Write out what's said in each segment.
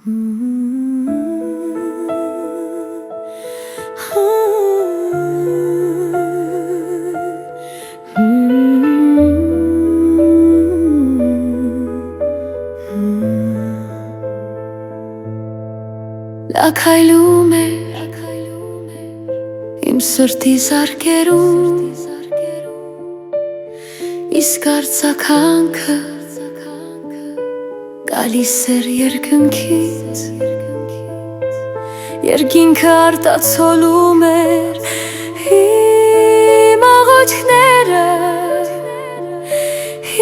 Լաքայլում է իմ սրտի զարկերում, իսկ արձագանքը գալիս էր երկնքից, երկինքը արտացոլում էր իմ աղոթքները,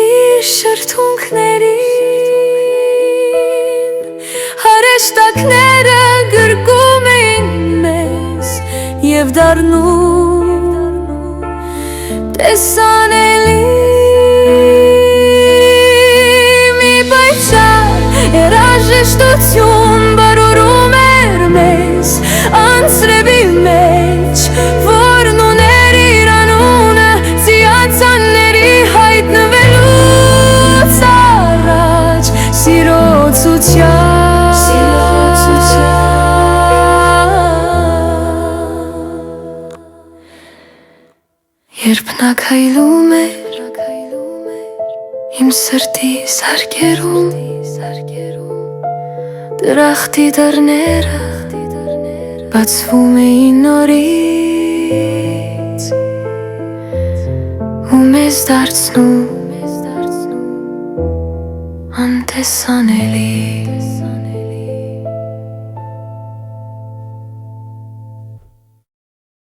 իր շրթունքներին, հրեշտակները գրկում էին մեզ և դառնում տեսանելի, մի պայծառ երաժշտություն բարորում էր մեզ անձրևի մեջ, որն ուներ իր անունը ծիածանների հայտնվելուց առաջ, սիրոցության Երբ նա քայլում էր իմ սրտի զարկերում, դրախտի դռները բացվում էին նորից ու մեզ դարձնում անտեսանելի